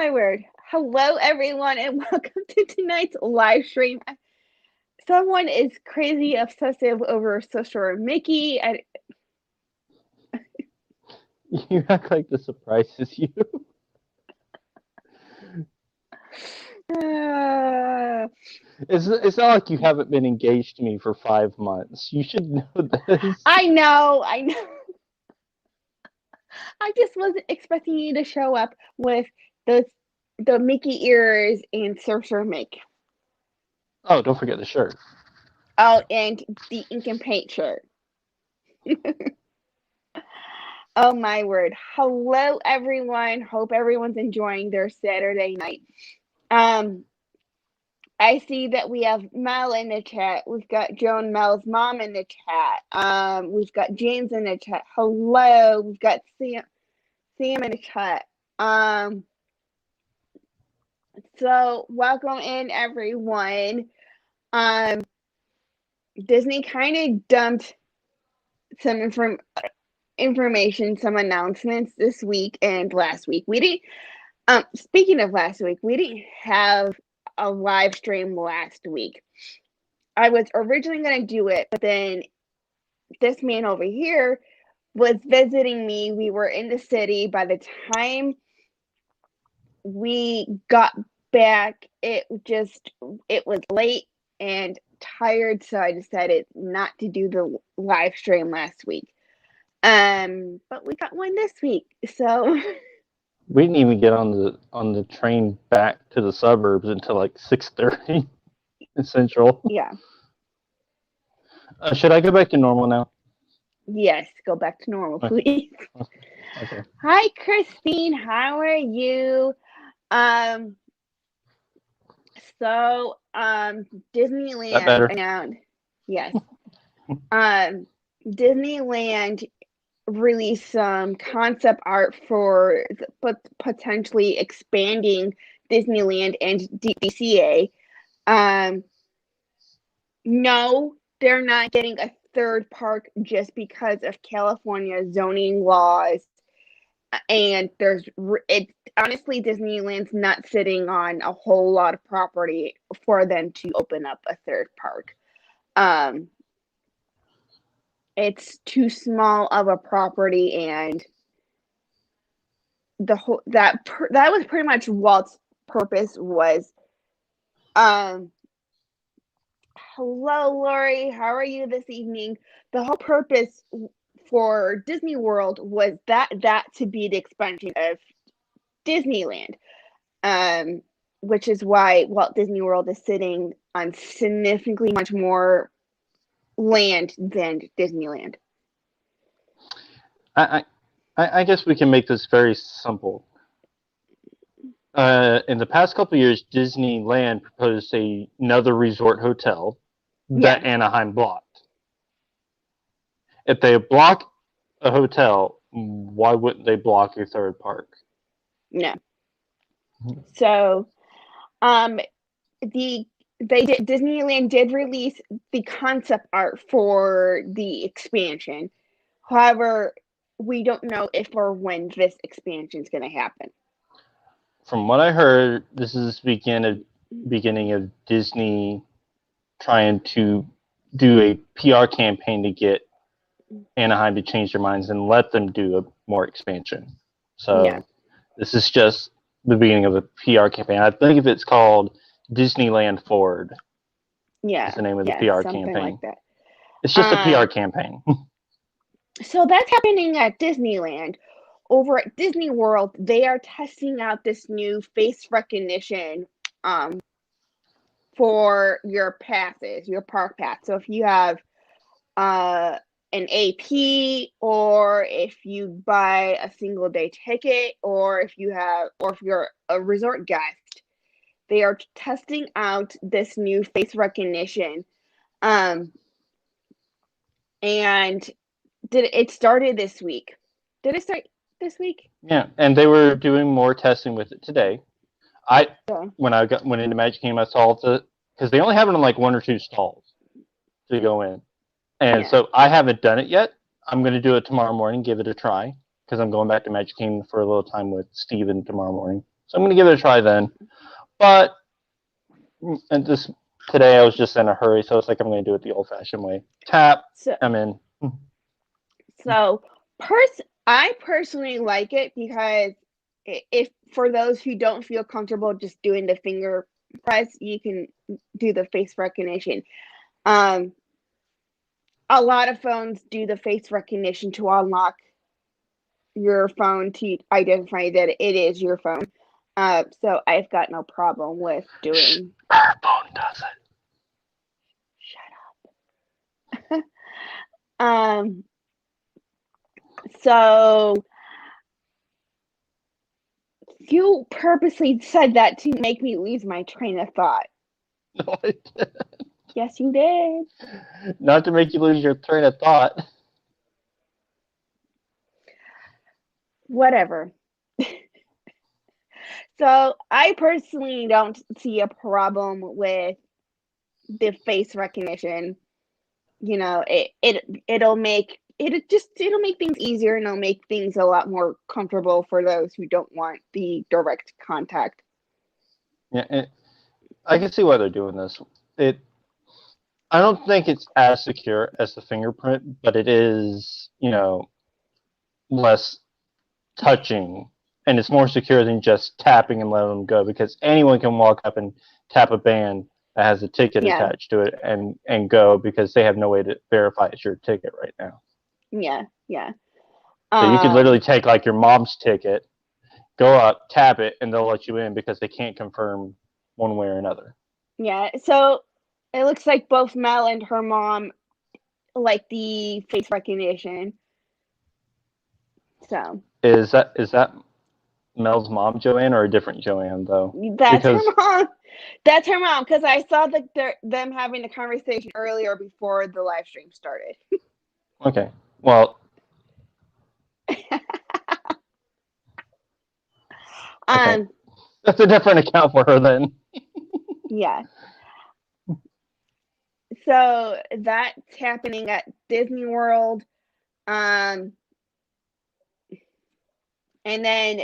my word. Hello, everyone, and welcome to tonight's live stream. Someone is crazy obsessive over Social Mickey. You act like this surprises you. Uh, It's not like you haven't been engaged to me for 5 months. You should know this. I know. I just wasn't expecting you to show up with the Mickey ears and Social Mickey. Oh, don't forget the shirt. Oh, and the ink and paint shirt. Oh my word. Hello, everyone. Hope everyone's enjoying their Saturday night. Um, I see that we have Mel in the chat. We've got Joan Mel's mom in the chat. We've got James in the chat. Hello. We've got Sam in the chat. So welcome in, everyone. Disney kind of dumped some information, some announcements this week and last week. We didn't. Speaking of last week, we didn't have a live stream last week. I was originally going to do it, but then this man over here was visiting me. We were in the city. By the time we got back, it was late and tired, so I decided not to do the live stream last week. But we got one this week, so We didn't even get on the train back to the suburbs until like 6:30 in Central. yeah. Should I go back to normal now? Yes, go back to normal, please. Okay. Hi, Christine. How are you? So, Disneyland That better? announced, yes. Disneyland released some concept art for potentially expanding Disneyland and DCA. No, they're not getting a third park just because of California zoning laws. And honestly, Disneyland's not sitting on a whole lot of property for them to open up a third park. It's too small of a property, and that was pretty much Walt's purpose was. Hello, Lori. How are you this evening? The whole purpose for Disney World was that to be the expansion of Disneyland, which is why Walt Disney World is sitting on significantly much more land than Disneyland. I guess we can make this very simple. In the past couple of years, Disneyland proposed another resort hotel that Anaheim blocked. If they block a hotel, why wouldn't they block a third park? No. So, Disneyland did release the concept art for the expansion. However, we don't know if or when this expansion is going to happen. From what I heard, this is the beginning of Disney trying to do a PR campaign to get Anaheim to change their minds and let them do a more expansion. So This is just the beginning of a PR campaign. I think it's called Disneyland Forward. Yeah, is the name of the PR something campaign. Like that. It's just a PR campaign. So that's happening at Disneyland. Over at Disney World, they are testing out this new face recognition for your passes, your park pass. So if you have an AP, or if you buy a single day ticket, or if you're a resort guest, they are testing out this new face recognition. And it started this week. Did it start this week? Yeah, and they were doing more testing with it today. When I went into Magic Kingdom, I saw because they only have it on like one or two stalls to go in, and so I haven't done it yet. I'm going to do it tomorrow morning, give it a try, because I'm going back to Magic Kingdom for a little time with Steven tomorrow morning. So I'm going to give it a try then. But today I was just in a hurry, so it's like I'm going to do it the old-fashioned way. Tap, I'm in. So, I personally like it because if for those who don't feel comfortable just doing the finger press, you can do the face recognition. A lot of phones do the face recognition to unlock your phone to identify that it is your phone. So I've got no problem with doing. Her phone does it. Shut up. So you purposely said that to make me lose my train of thought. No, I didn't. Yes, you did. Not to make you lose your train of thought. Whatever. So I personally don't see a problem with the face recognition. You know, it'll make things easier, and it'll make things a lot more comfortable for those who don't want the direct contact. Yeah, I can see why they're doing this. I don't think it's as secure as the fingerprint, but it is, less touching, and it's more secure than just tapping and letting them go, because anyone can walk up and tap a band that has a ticket attached to it and go, because they have no way to verify it's your ticket right now. Yeah. So you could literally take like your mom's ticket, go up, tap it, and they'll let you in because they can't confirm one way or another. Yeah. So it looks like both Mel and her mom like the face recognition. So is that Mel's mom, Joanne, or a different Joanne though? That's her mom. That's her mom, because I saw them having a conversation earlier before the live stream started. Okay. Well. Okay. That's a different account for her then. Yeah. So that's happening at Disney World. And then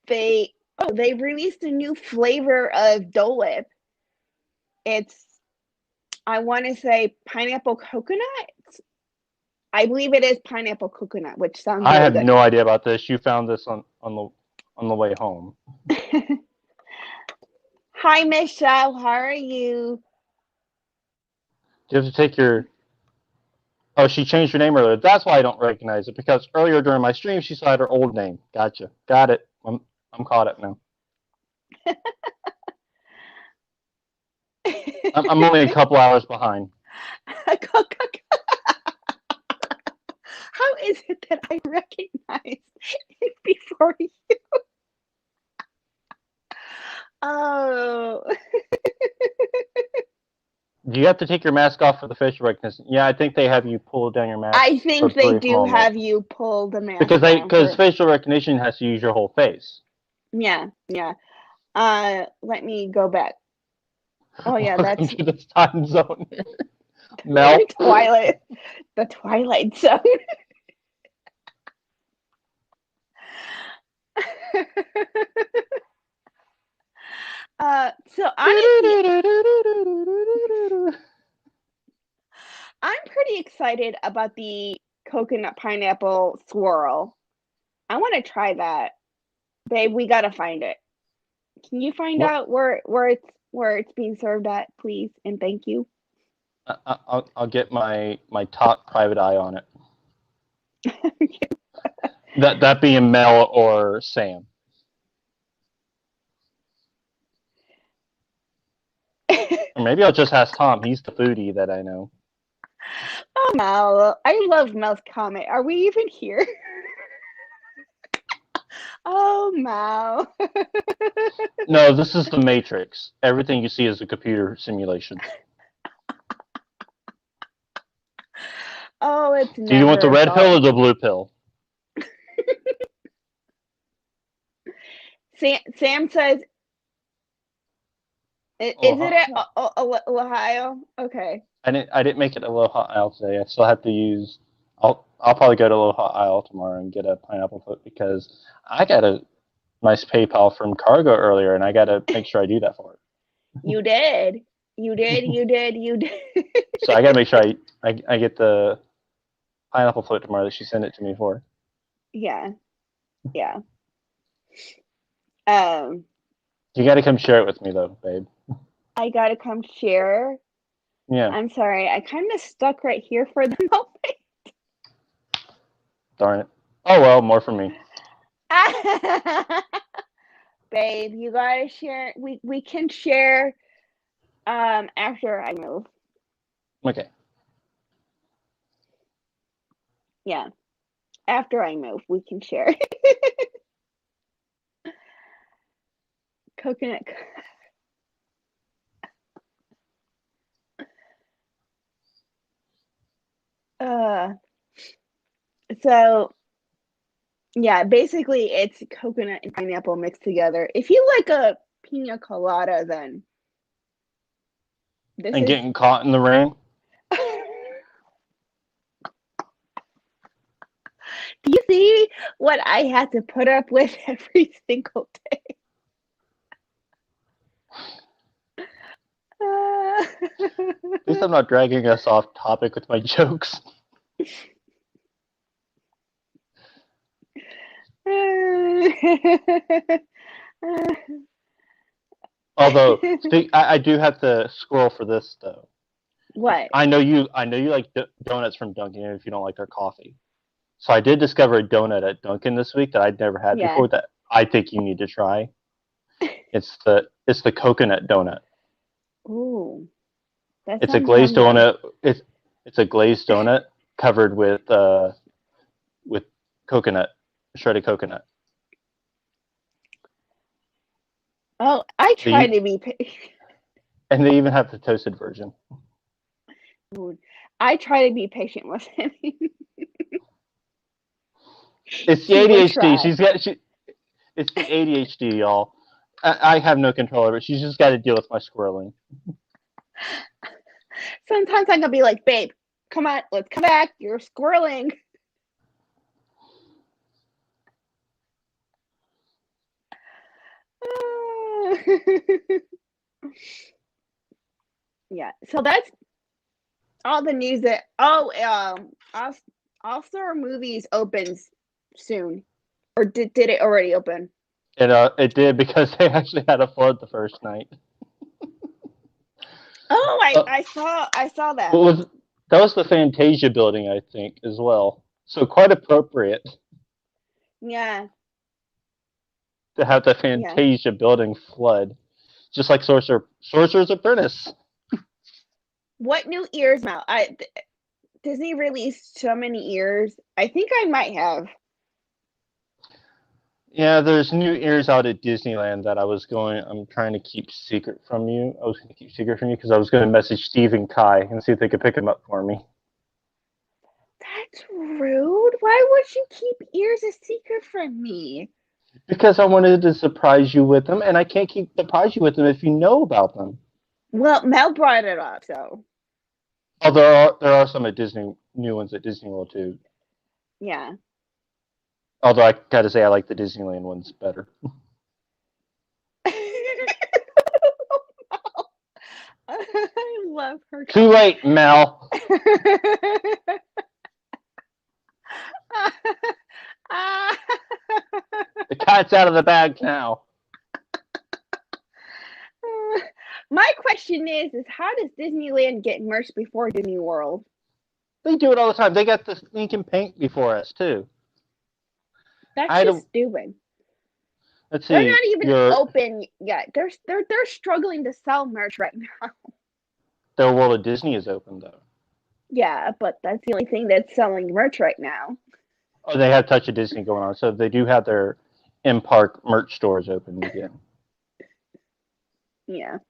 they released a new flavor of Dole Whip. I want to say pineapple coconut. I believe it is pineapple coconut, which sounds really good. I have no idea about this. You found this on the way home. Hi, Michelle. How are you? Do you have to take your... Oh, she changed her name earlier. That's why I don't recognize it, because earlier during my stream, she saw her old name. Gotcha. Got it. I'm caught up now. I'm only a couple hours behind. How is it that I recognize it before you? Oh. Do you have to take your mask off for the facial recognition? Yeah, I think they have you pull down your mask. I think they do have you pull the mask because facial recognition has to use your whole face. Yeah. Let me go back. Oh yeah, that's to this time zone. Mel. The Twilight Zone. So I'm pretty excited about the coconut pineapple swirl. I want to try that. Babe, we gotta find it. Can you find out where it's being served at, please? And thank you. I'll get my top private eye on it. that being Mel or Sam. Or maybe I'll just ask Tom. He's the foodie that I know. Oh, Mel. I love Mel's comment. Are we even here? Oh, Mel. No, this is the Matrix. Everything you see is a computer simulation. Oh, it's Do you want the red pill or the blue pill? Sam says, is it at Ohio? Okay. I didn't make it Aloha Isle today. I still have to use... I'll probably go to Aloha Isle tomorrow and get a pineapple foot, because I gotta nice PayPal from Cargo earlier, and I got to make sure I do that for her. You did. You did. So I got to make sure I get the pineapple float tomorrow that she sent it to me for. Yeah. Yeah. You got to come share it with me, though, babe. I got to come share. Yeah. I'm sorry. I kind of stuck right here for the moment. Darn it. Oh, well, more for me. Babe, you got to share. We can share after I move. Okay. Yeah. After I move, we can share. Coconut. So yeah, basically it's coconut and pineapple mixed together. If you like a pina colada, then this And is. getting caught in the rain? Do you see what I had to put up with every single day? At least I'm not dragging us off topic with my jokes. Although, I do have to scroll for this though. What? I know you like donuts from Dunkin' if you don't like their coffee. So I did discover a donut at Dunkin' this week that I'd never had before that I think you need to try. It's the coconut donut. Ooh, that It's a sounds glazed yummy. donut. It's a glazed donut covered with coconut, shredded coconut. Oh, I try to be. And they even have the toasted version. I try to be patient with him. It's the ADHD. It's the ADHD, y'all. I have no control over it. She's just got to deal with my squirreling. Sometimes I'm gonna be like, babe, come on, let's come back. You're squirreling. Yeah, so that's all the news that. All-Star Movies opens soon, or did it already open? It did because they actually had a flood the first night. Oh, I saw that. That was the Fantasia building, I think, as well. So quite appropriate. Yeah. To have the Fantasia building flood, just like Sorcerer's Apprentice. What new ears now? Disney released so many ears. I think I might have. Yeah, there's new ears out at Disneyland that I'm trying to keep secret from you. I was going to keep secret from you because I was going to message Steve and Kai and see if they could pick them up for me. That's rude. Why would you keep ears a secret from me? Because I wanted to surprise you with them, and I can't surprise you with them if you know about them. Well, Mel brought it up, so. Oh, there are some new ones at Disney World too. Yeah. Although I gotta say I like the Disneyland ones better. I love her. Too late, Mel. The cat's out of the bag now. My question is how does Disneyland get merch before Disney World? They do it all the time. They got the stinking paint before us too. That's just stupid. Let's see. They're not even open yet. They're struggling to sell merch right now. Their World of Disney is open though. Yeah, but that's the only thing that's selling merch right now. Oh, they have Touch of Disney going on, so they do have their in-park merch stores open again. Yeah.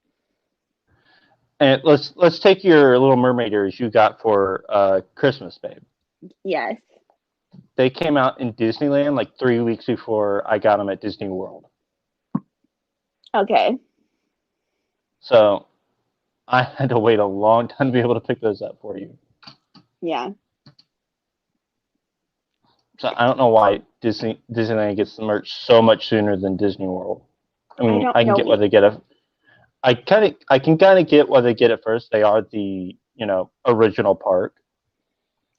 And let's take your Little Mermaid ears you got for Christmas, babe. Yes. They came out in Disneyland like 3 weeks before I got them at Disney World. Okay. So I had to wait a long time to be able to pick those up for you. Yeah. So I don't know why Disneyland gets the merch so much sooner than Disney World. I I mean, don't I can know. get why they get it. I can kind of get why they get it first. They are the original park,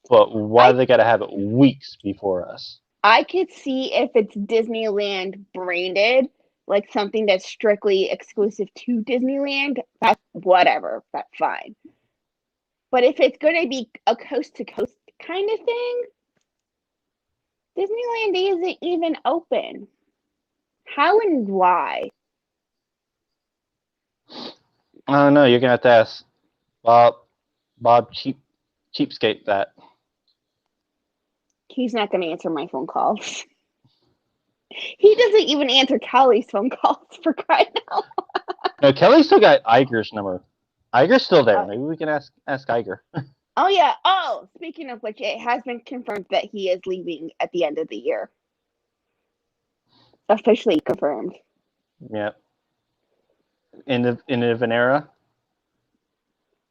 but why they got to have it weeks before us? I could see if it's Disneyland branded, like something that's strictly exclusive to Disneyland. That's whatever. That's fine. But if it's going to be a coast to coast kind of thing, Disneyland isn't even open. How and why? I don't know. You're gonna have to ask Bob Cheapskate that. He's not going to answer my phone calls. He doesn't even answer Kelly's phone calls, for crying out loud. No, Kelly still got Iger's number. Iger's still there. Maybe we can ask Iger. Oh yeah. Oh, speaking of which, it has been confirmed that he is leaving at the end of the year. Officially confirmed. Yeah. End of an era.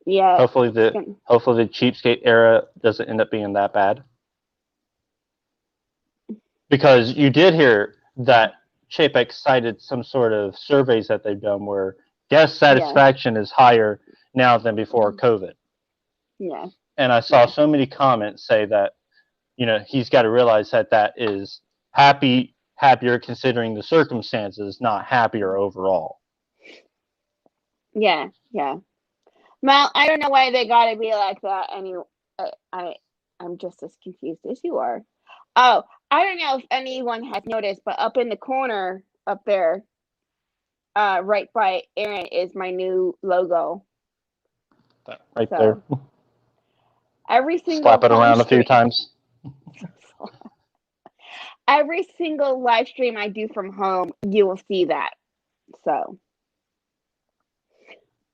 Yeah. Hopefully the cheapskate era doesn't end up being that bad. Because you did hear that Chapek cited some sort of surveys that they've done where guest satisfaction is higher now than before COVID. Yeah. And I saw so many comments say that, he's got to realize that is happier considering the circumstances, not happier overall. Yeah. Yeah. Well, I don't know why they got to be like that. Anyway, I'm just as confused as you are. Oh, I don't know if anyone has noticed, but up in the corner up there, right by Aaron, is my new logo. Right there. Every single slap it around a few times. Every single live stream I do from home, you will see that. So,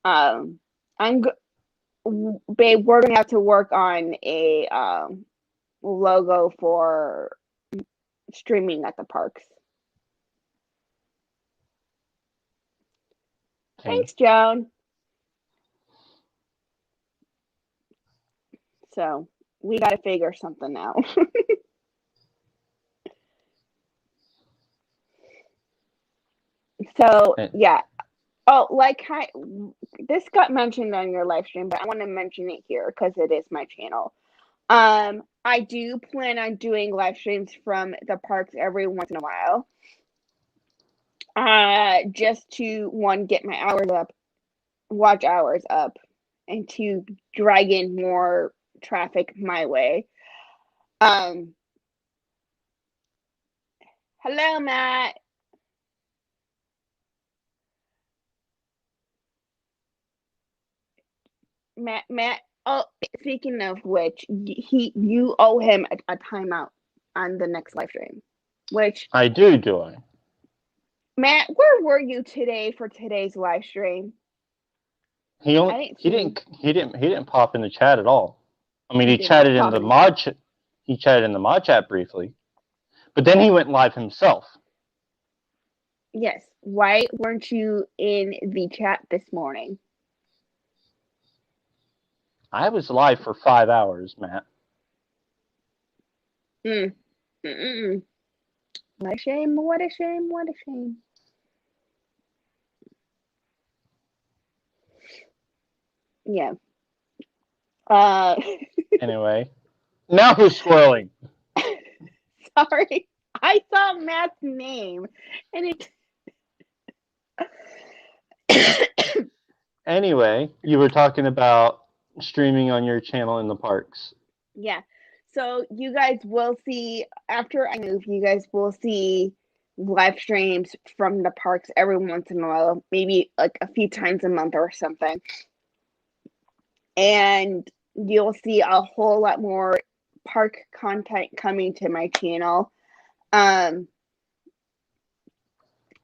babe, we're gonna have to work on a logo for streaming at the parks. Thanks, Joan. So we got to figure something out. So yeah. Oh, this got mentioned on your live stream, but I want to mention it here because it is my channel. I do plan on doing live streams from the parks every once in a while. Just to get my hours up, watch hours up, and to drag in more traffic my way. Hello, Matt. Matt. Oh, speaking of which, you owe him a timeout on the next live stream. Which I do it. Matt, where were you today for today's live stream? He didn't pop in the chat at all. I mean, he chatted in the mod chat briefly, but then he went live himself. Yes. Why weren't you in the chat this morning? I was live for 5 hours, Matt. What a shame, what a shame, what a shame. Yeah. Anyway, now who's swirling? Sorry. I saw Matt's name and it Anyway, you were talking about streaming on your channel in the parks. Yeah. So you guys will see, after I move, you guys will see live streams from the parks every once in a while, maybe like a few times a month or something. And you'll see a whole lot more park content coming to my channel.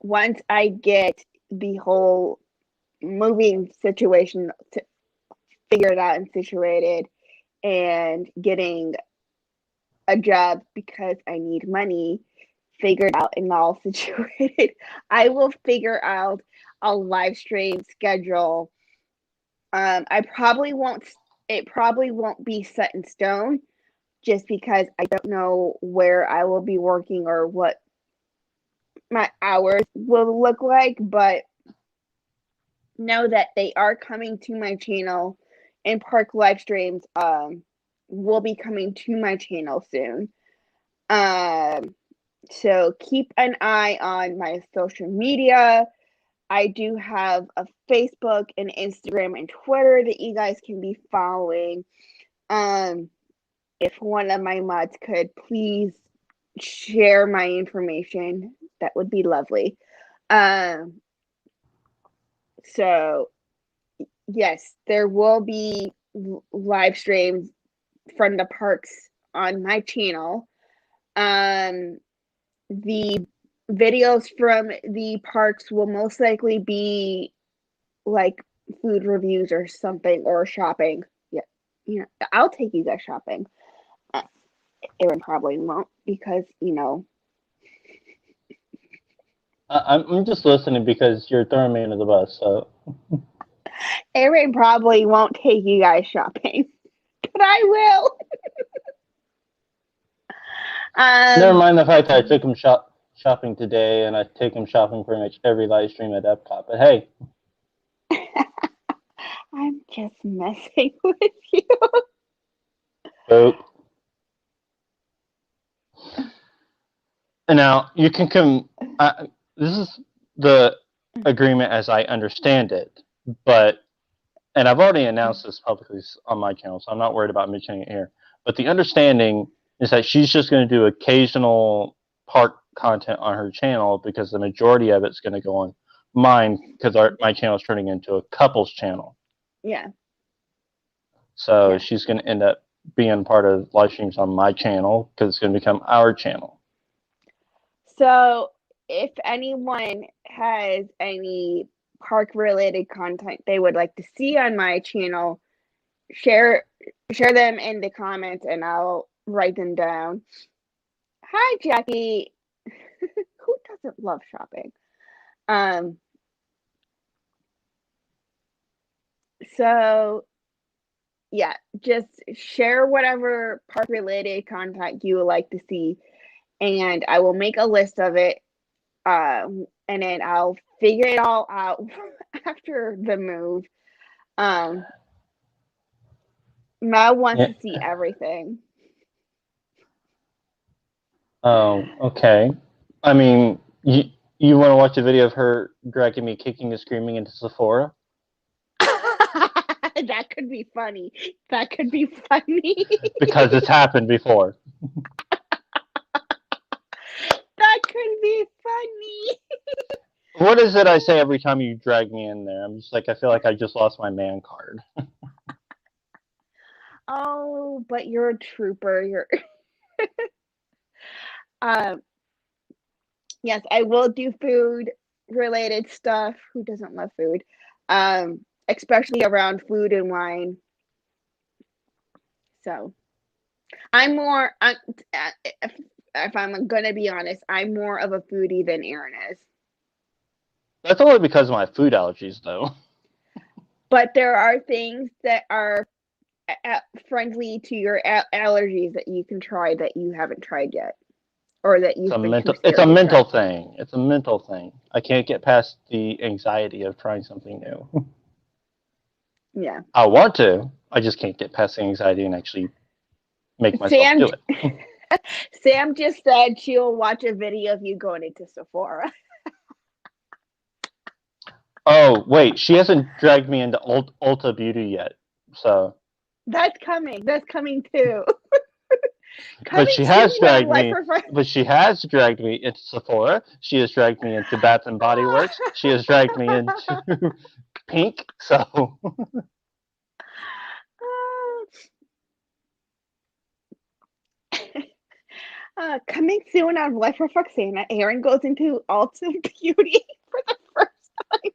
Once I get the whole moving situation figured out and situated, and getting a job because I need money figured out and all situated, I will figure out a live stream schedule. It probably won't be set in stone. just because I don't know where I will be working or what my hours will look like, but know that they are coming to my channel, and park live streams will be coming to my channel soon. So keep an eye on my social media. I do have a Facebook and Instagram and Twitter that you guys can be following. If one of my mods could please share my information, that would be lovely. So yes, there will be live streams from the parks on my channel. The videos from the parks will most likely be like food reviews or something, or shopping. Yeah, you know, I'll take you guys shopping. Aaron probably won't because, you know. I'm just listening because you're throwing me under the bus. So Aaron probably won't take you guys shopping, but I will. never mind the fact that I took him shopping today, and I take him shopping pretty much every live stream at Epcot. But hey, I'm just messing with you. boop. And now you can come. This is the agreement as I understand it, and I've already announced this publicly on my channel, so I'm not worried about mentioning it here. But the understanding is that she's just going to do occasional park content on her channel because the majority of it's going to go on mine because my channel is turning into a couples channel. Yeah. So she's going to end up being part of live streams on my channel because it's going to become our channel. So if anyone has any park related content they would like to see on my channel, share them in the comments and I'll write them down. Hi Jackie. Who doesn't love shopping? So yeah, just share whatever park related content you would like to see, and I will make a list of it. And then I'll figure it all out after the move. Mel wants to see everything. Oh, okay. I mean, you want to watch a video of her dragging me kicking and screaming into Sephora? That could be funny. That could be funny. Because it's happened before. That could be funny. What is it I say every time you drag me in there? I'm just like, I feel like I just lost my man card. Oh, but you're a trooper. You're yes, I will do food related stuff. Who doesn't love food? Especially around food and wine. So I'm more, if I'm gonna be honest, I'm more of a foodie than Aaron is. That's only because of my food allergies, though. But there are things that are friendly to your allergies that you can try that you haven't tried yet, or that you've been too scared It's a to mental try. thing. It's a mental thing. I can't get past the anxiety of trying something new. Yeah. I want to. I just can't get past the anxiety and actually make myself do it. Sam just said she'll watch a video of you going into Sephora. Oh, wait. She hasn't dragged me into Ulta Beauty yet. So. That's coming. That's coming too. But she has dragged me. But she has dragged me into Sephora. She has dragged me into Bath and Body Works. She has dragged me into Pink. So. Coming soon on Life of Roxana, Aaron goes into Ulta Beauty for the first time.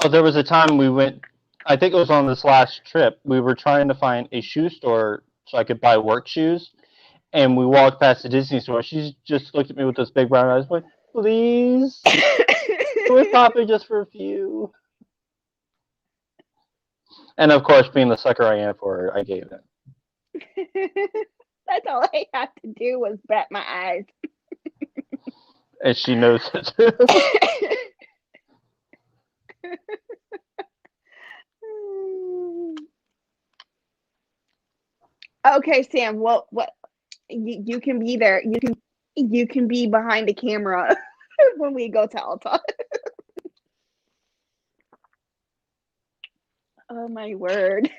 Oh, there was a time we went, I think it was on this last trip, we were trying to find a shoe store so I could buy work shoes, and we walked past the Disney store. She just looked at me with those big brown eyes, like, please? With Poppy just for a few. And of course, being the sucker I am for her, I gave it. That's all I had to do was bat my eyes. And she knows it too. Okay, Sam. Well, what you can be there. You can be behind the camera when we go to Alta. Oh my word!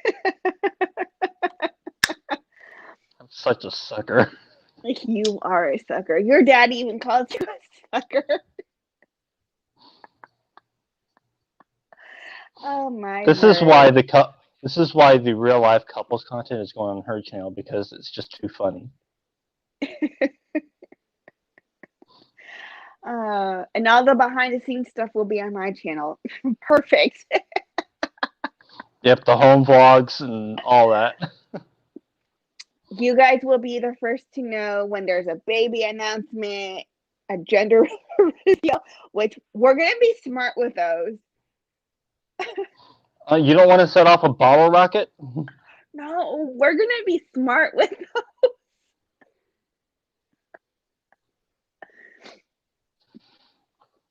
I'm such a sucker. You are a sucker. Your dad even calls you a sucker. Oh my This word! is why the real life couples content is going on her channel, because it's just too funny. And all the behind the scenes stuff will be on my channel. Perfect. Yep, the home vlogs and all that. You guys will be the first to know when there's a baby announcement, a gender reveal, which we're going to be smart with those. You don't want to set off a bottle rocket? No, we're going to be smart with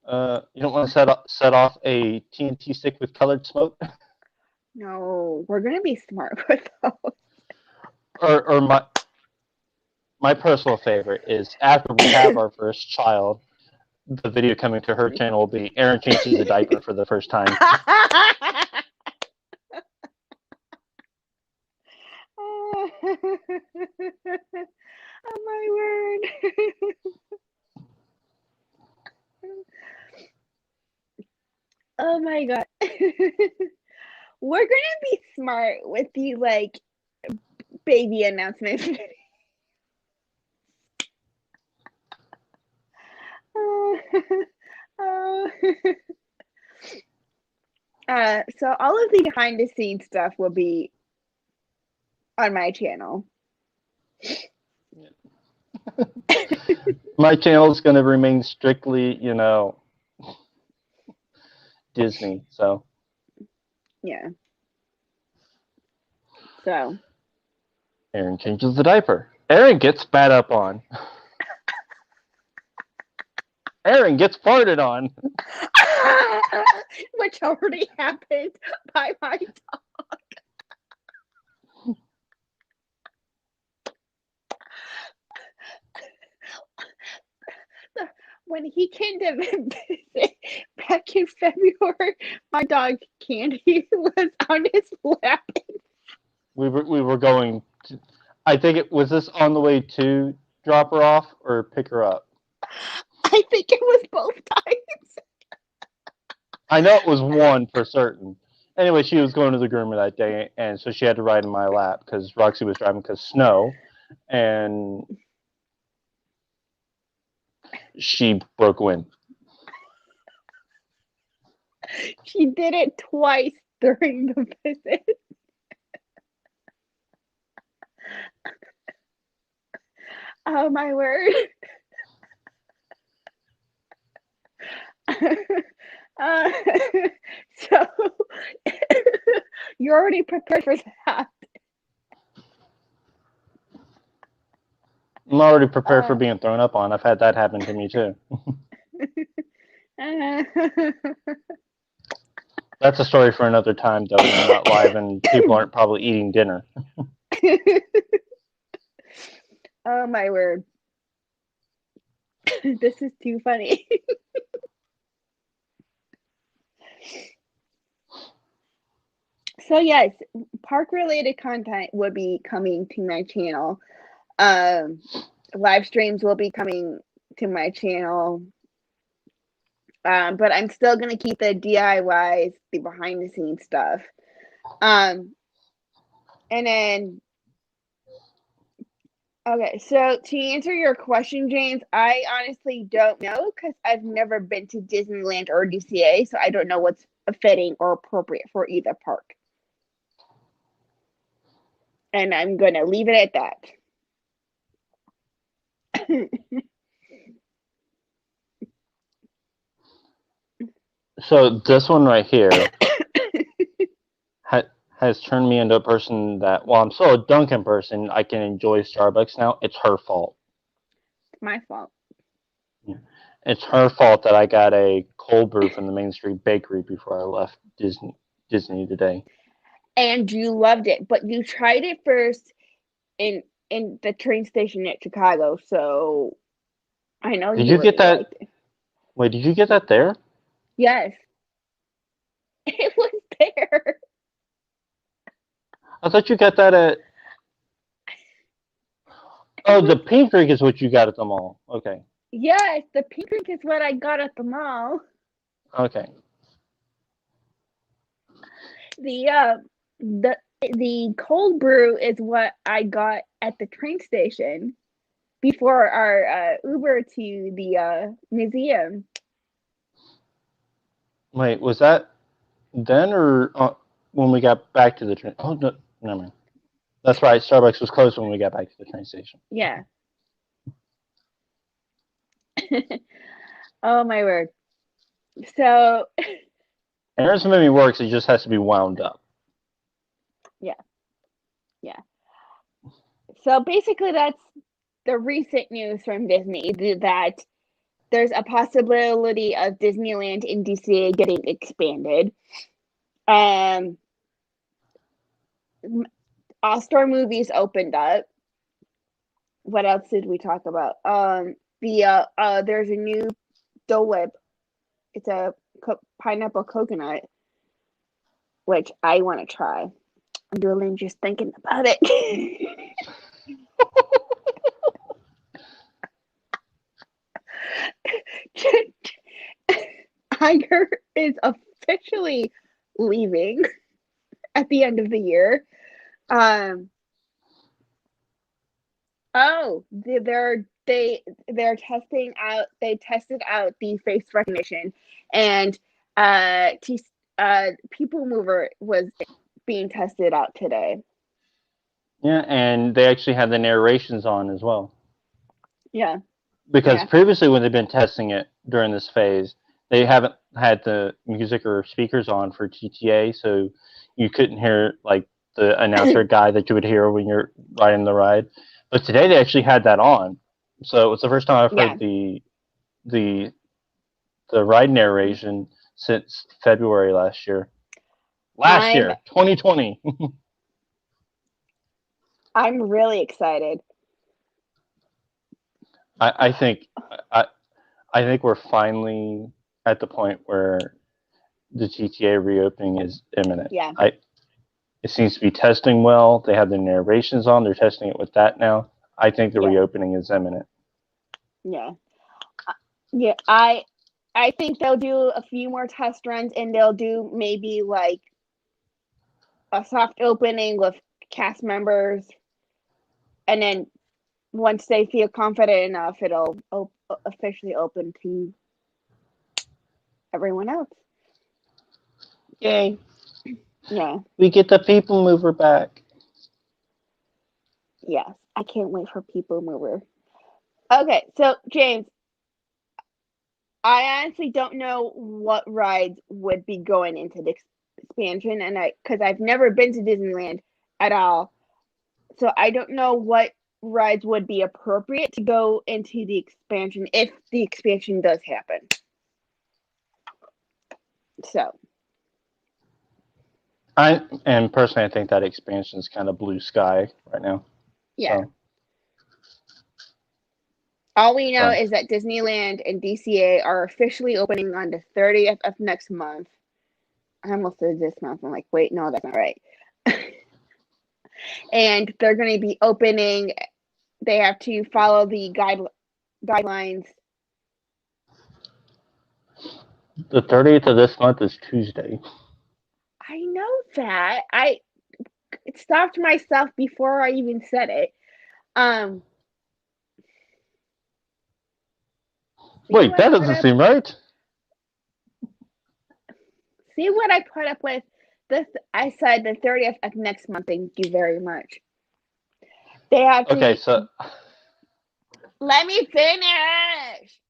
You don't want to set off a TNT stick with colored smoke? No, we're going to be smart with those. Or my personal favorite is, after we have our first child, the video coming to her channel will be Erin changes a diaper for the first time. Oh my word. Oh my god. We're gonna be smart with the like baby announcements. So all of the behind the scenes stuff will be on my channel. My channel is going to remain strictly, Disney. So Yeah. So Erin changes the diaper. Erin gets spat up on. Erin gets farted on. which already happened by my dog. When he came to visit back in February, my dog Candy was on his lap. We were going to, I think it was this on the way to drop her off or pick her up. I think it was both times. I know it was one for certain. Anyway, she was going to the groomer that day, and so she had to ride in my lap because Roxy was driving because snow, and she broke wind. She did it twice during the visit. Oh my word. So you're already prepared for that. I'm already prepared for being thrown up on. I've had that happen to me too. That's a story for another time, though. We're not live and people aren't probably eating dinner. Oh my word. This is too funny. So yes, park related content will be coming to my channel. Live streams will be coming to my channel. But I'm still gonna keep the DIYs, the behind the scenes stuff. And then okay, so to answer your question, James, I honestly don't know because I've never been to Disneyland or DCA, so I don't know what's fitting or appropriate for either park. And I'm gonna leave it at that. So this one right here has turned me into a person that, while I'm still a Dunkin' person, I can enjoy Starbucks now. It's her fault. My fault. Yeah. It's her fault that I got a cold brew from the Main Street Bakery before I left Disney today. And you loved it, but you tried it first in the train station at Chicago, so I know Did you you get really that? liked it. Wait, did you get that there? Yes, it was there. I thought you got that at. Oh, Was, the pink drink is what you got at the mall. Okay. yes, the pink drink is what I got at the mall. Okay. The the cold brew is what I got at the train station before our Uber to the museum. Wait, was that then or when we got back to the train? Oh, no, never mind. That's right. Starbucks was closed when we got back to the train station. Yeah. Oh my word. So Aaron's maybe works. It just has to be wound up. yeah, yeah. So basically, that's the recent news from Disney that there's a possibility of Disneyland in DCA getting expanded. Um, All Star Movies opened up. What else did we talk about? There's a new Dole Whip. It's a pineapple coconut, which I want to try. I'm drooling just thinking about it. Iger is officially leaving at the end of the year. Um, they're testing out. They tested out the face recognition, and People Mover was being tested out today. Yeah, and they actually had the narrations on as well. Yeah. Because Yeah. previously, when they've been testing it during this phase, they haven't had the music or speakers on for GTA, so you couldn't hear like the announcer guy that you would hear when you're riding the ride. But today they actually had that on, so it's the first time I've Yeah. heard the ride narration since February last year. Last I'm year, 2020. I'm really excited. I think I think we're finally at the point where the GTA reopening is imminent. Yeah. It seems to be testing well. They have the narrations on. They're testing it with that now. I think the Yeah. reopening is imminent. Yeah. Yeah. I think they'll do a few more test runs and they'll do maybe like a soft opening with cast members, and then once they feel confident enough, it'll officially open to everyone else. Yay. Yeah. We get the people mover back. Yes. I can't wait for People Mover. Okay, so James, I honestly don't know what rides would be going into the expansion, and because I've never been to Disneyland at all, so I don't know what rides would be appropriate to go into the expansion if the expansion does happen. So And personally, I think that expansion is kind of blue sky right now. yeah. So, All we know is that Disneyland and DCA are officially opening on the 30th of next month. I almost said this month. I'm like, wait, no, that's not right. And they're going to be opening. They have to follow the guidelines. the 30th of this month is Tuesday. I know that. I stopped myself before I even said it. Wait, that doesn't seem right. See what I put up with? This I said the 30th of next month. Thank you very much. They have to. Okay, so Let me finish.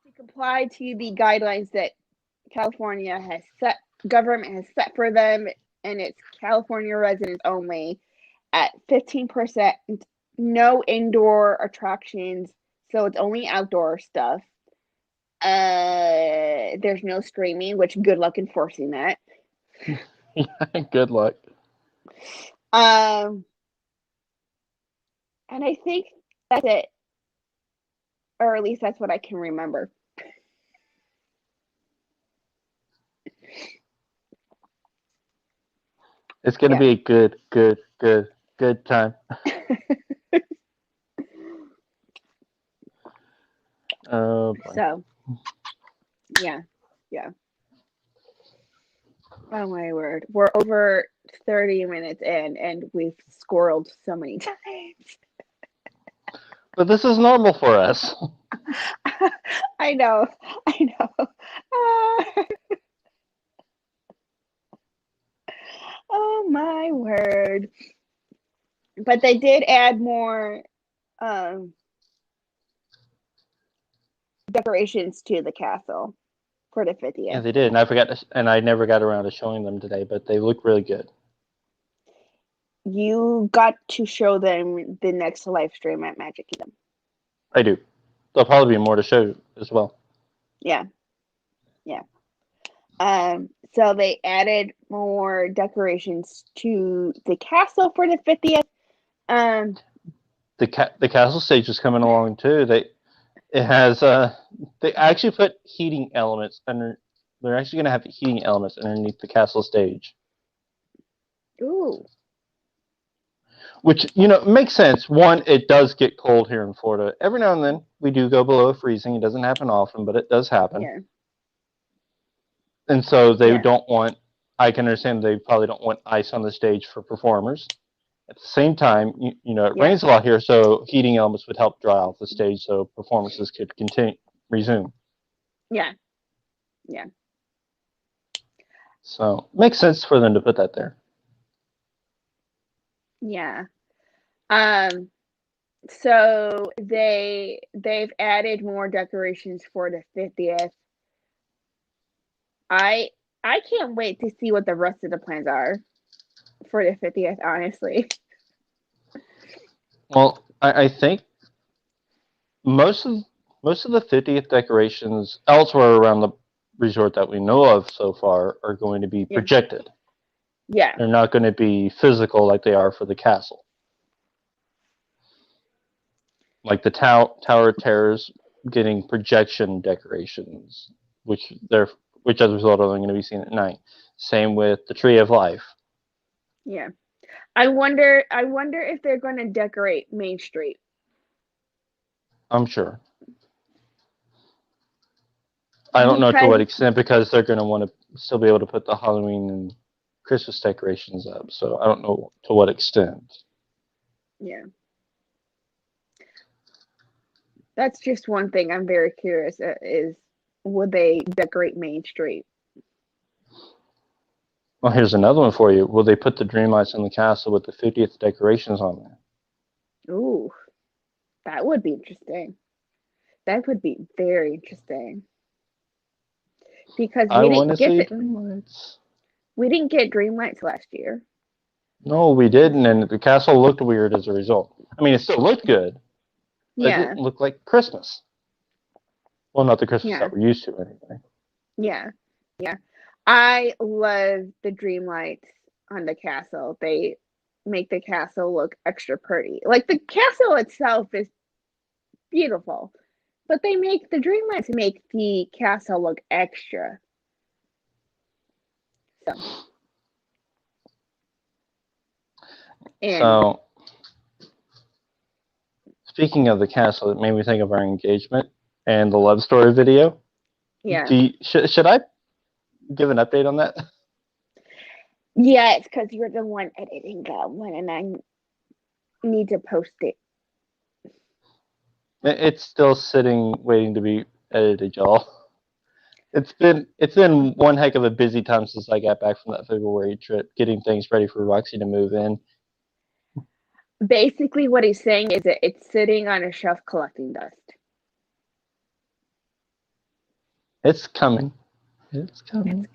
They have to comply to the guidelines that California has set, government has set for them, and it's California residents only at 15%. No indoor attractions, so it's only outdoor stuff. There's no streaming, which good luck enforcing that. Good luck. And I think that's it, or at least that's what I can remember. It's gonna be a good time. Oh boy. So, yeah. Oh my word, we're over 30 minutes in, and we've squirreled so many times. But this is normal for us. I know. Oh my word. But they did add more decorations to the castle for the 50th. Yeah, they did, and I never got around to showing them today, but they look really good. You got to show them the next live stream at Magic Kingdom. I do. There'll probably be more to show as well. Yeah. So they added more decorations to the castle for the 50th. The castle stage is coming along too. They actually put heating elements under. They're actually going to have heating elements underneath the castle stage. Ooh. Which, makes sense. One, it does get cold here in Florida. Every now and then, we do go below freezing. It doesn't happen often, but it does happen. Yeah. And so they don't want, I can understand they probably don't want ice on the stage for performers. At the same time, it rains a lot here, so heating elements would help dry off the stage so performances could resume. Yeah. So, makes sense for them to put that there. Yeah. So they've added more decorations for the 50th. I can't wait to see what the rest of the plans are for the 50th, honestly. Well, I think most of the 50th decorations elsewhere around the resort that we know of so far are going to be projected. Yeah. They're not going to be physical like they are for the castle. Like the Tower of Terrors getting projection decorations, which as a result are only going to be seen at night. Same with the Tree of Life. Yeah. I wonder if they're going to decorate Main Street. I'm sure. I don't know to what extent, because they're going to want to still be able to put the Halloween and Christmas decorations up. So I don't know to what extent. Yeah. That's just one thing I'm very curious is, would they decorate Main Street? Well, here's another one for you. Will they put the dream lights in the castle with the 50th decorations on there? Ooh, that would be interesting. That would be very interesting. Because we didn't get dream lights last year. No, we didn't, and the castle looked weird as a result. I mean, it still looked good, but it didn't look like Christmas. Well, not the Christmas that we're used to, anyway. Yeah. I love the dream lights on the castle. They make the castle look extra pretty. Like, the castle itself is beautiful, but they make the dream lights make the castle look extra. So, speaking of the castle, it made me think of our engagement and the love story video. Yeah. Should I give an update on that? Yes, because you're the one editing that one, and I need to post it. It's still sitting, waiting to be edited, y'all. It's been one heck of a busy time since I got back from that February trip, getting things ready for Roxy to move in. Basically, what he's saying is that it's sitting on a shelf collecting dust. It's coming. It's coming.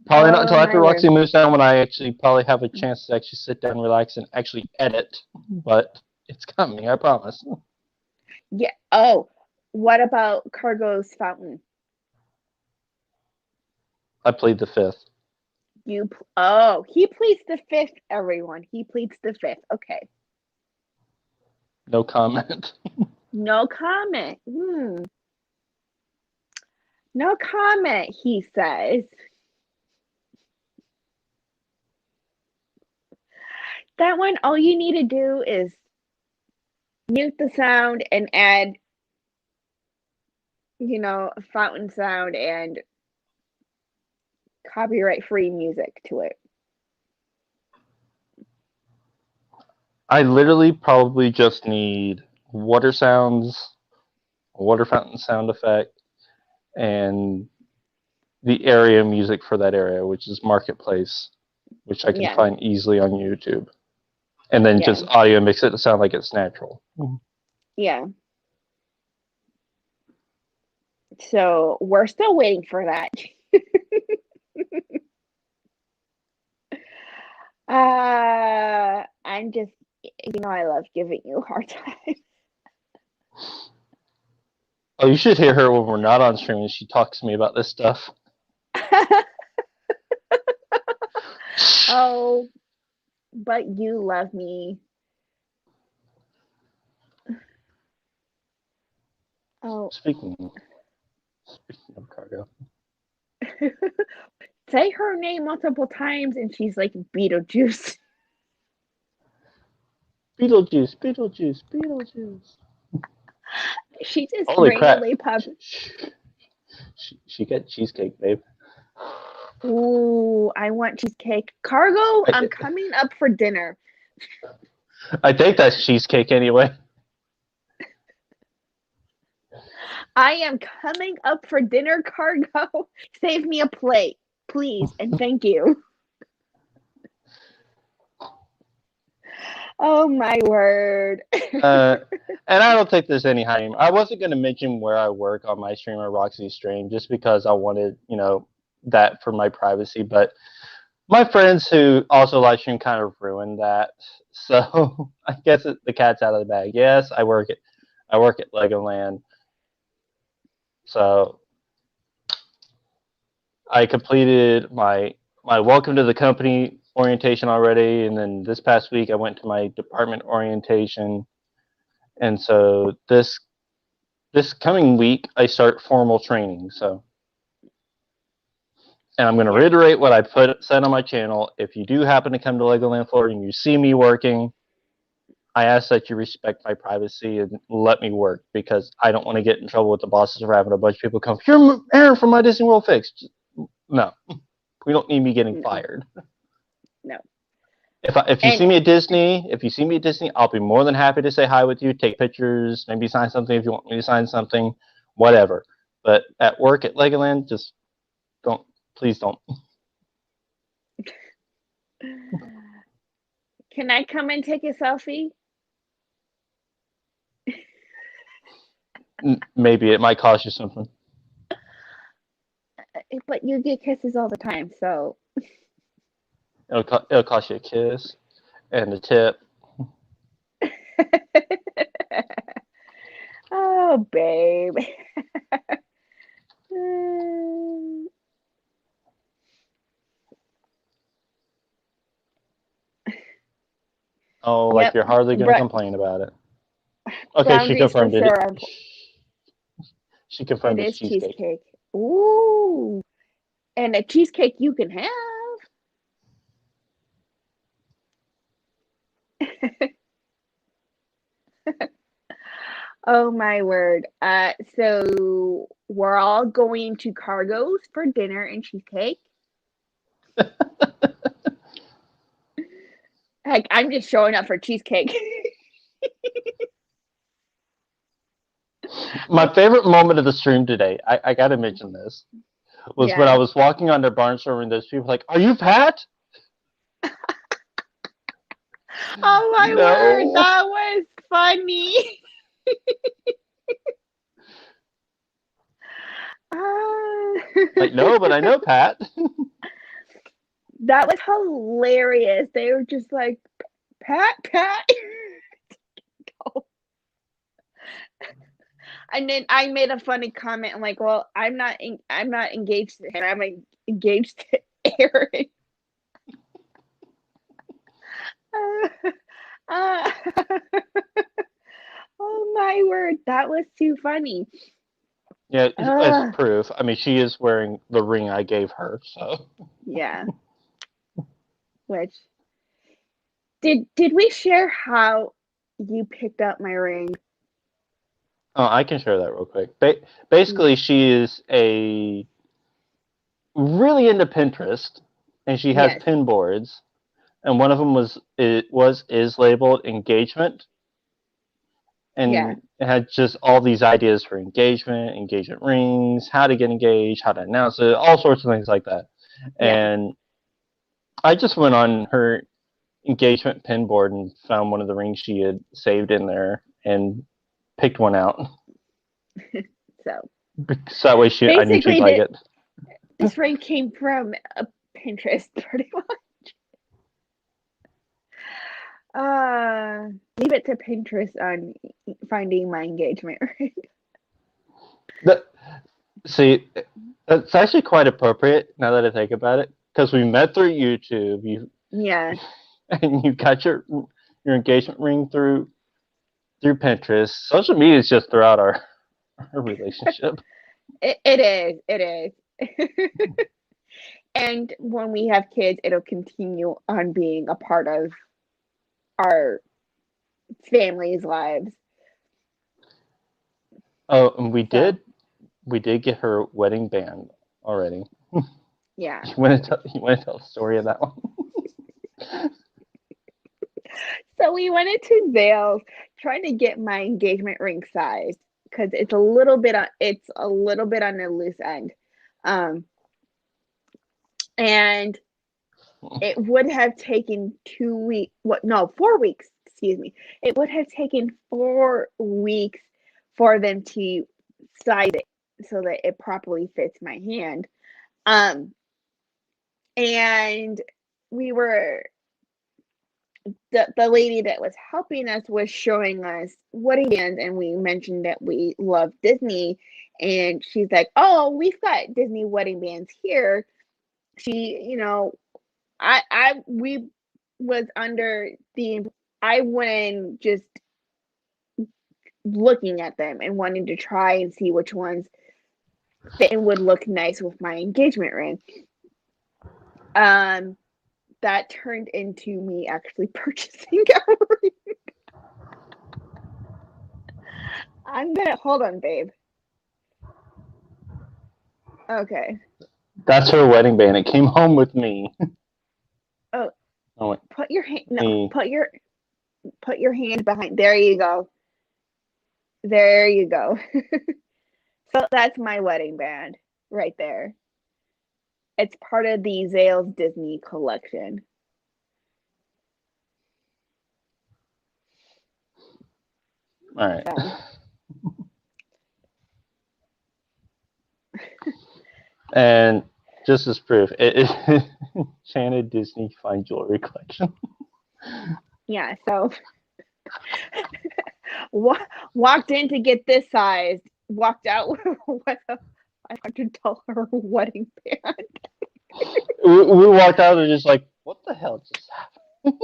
Probably not until after Roxy moves down when I actually probably have a chance to actually sit down, relax, and actually edit. But it's coming, I promise. Yeah. Oh, what about Cargo's Fountain? I played the 5th. He pleads the 5th, everyone. He pleads the 5th. Okay. No comment. No comment. No comment, he says. That one, all you need to do is mute the sound and add, fountain sound and copyright-free music to it. I literally probably just need water sounds, a water fountain sound effect, and the area music for that area, which is Marketplace, which I can find easily on YouTube. And then just audio mix it to sound like it's natural. Yeah. So we're still waiting for that. I'm just, I love giving you a hard time. Oh, you should hear her when we're not on stream and she talks to me about this stuff. Oh, but you love me. Oh. Speaking of Cargo. Say her name multiple times and she's like Beetlejuice. Beetlejuice, Beetlejuice, Beetlejuice. She just Holy randomly crap. popped. She got cheesecake, babe. Ooh, I want cheesecake. Cargo, I'm coming up for dinner. I think that's cheesecake anyway. I am coming up for dinner, Cargo. Save me a plate, please, and thank you. Oh my word. And I don't think there's any hiding. I wasn't going to mention where I work on my stream or Roxy's stream just because I wanted, that for my privacy. But my friends who also live stream kind of ruined that. So I guess the cat's out of the bag. Yes, I work at Legoland. So I completed my welcome to the company orientation already, and then this past week I went to my department orientation, and so this coming week I start formal training. So, and I'm going to reiterate what I said on my channel. If you do happen to come to Legoland Florida and you see me working, I ask that you respect my privacy and let me work, because I don't want to get in trouble with the bosses for having a bunch of people come, "You're Aaron from My Disney World Fix." No, we don't need me getting fired. No. If you see me at Disney, I'll be more than happy to say hi with you, take pictures, maybe sign something if you want me to sign something, whatever. But at work at Legoland, just please don't. Can I come and take a selfie? Maybe it might cost you something. But you get kisses all the time, so. It'll cost you a kiss and a tip. Oh, babe. Oh, like you're hardly going to complain about it. Okay, she confirmed it. She confirmed it's cheesecake. Ooh. And a cheesecake you can have. Oh my word. So we're all going to Cargo's for dinner and cheesecake. Heck, I'm just showing up for cheesecake. My favorite moment of the stream today, I got to mention this, was when I was walking on the Barnstormer and those people were like, "Are you Pat?" Oh my word, that was funny. Like, no, but I know Pat. That was hilarious. They were just like, Pat, Pat. And then I made a funny comment. I'm like, well, I'm not engaged to him. I'm engaged to Aaron. Uh, oh my word, that was too funny. Yeah, as proof. I mean, she is wearing the ring I gave her, so. Yeah. Which did we share how you picked up my ring? Oh, I can share that real quick. Basically, she is really into Pinterest, and she has pin boards, and one of them is labeled engagement, and it had just all these ideas for engagement rings, how to get engaged, how to announce it, all sorts of things like that. And I just went on her engagement pin board and found one of the rings she had saved in there and picked one out. So that way I knew she'd like it. This ring came from Pinterest, pretty much. Leave it to Pinterest on finding my engagement ring. See, that's actually quite appropriate now that I think about it, because we met through YouTube. And you got your engagement ring through Pinterest. Social media is just throughout our relationship. It is. And when we have kids, it'll continue on being a part of our family's lives. Oh, and we did get her wedding band already. Yeah. You want to tell the story of that one? So we went into Zales trying to get my engagement ring size because it's a little bit on the loose end. And it would have taken 4 weeks, excuse me. It would have taken 4 weeks for them to size it so that it properly fits my hand. And we were, the lady that was helping us was showing us wedding bands, and we mentioned that we love Disney, and she's like, oh, we've got Disney wedding bands here. I went in just looking at them and wanting to try and see which ones fit and would look nice with my engagement ring. That turned into me actually purchasing a ring. Hold on, babe. Okay. That's her wedding band. It came home with me. Oh, put your hand behind. There you go. So that's my wedding band right there. It's part of the Zales Disney collection. All right. And just as proof, it is Enchanted Disney Fine Jewelry Collection. Yeah, so walked in to get this size, walked out with a $500 wedding band. We walked out and just like, what the hell just happened?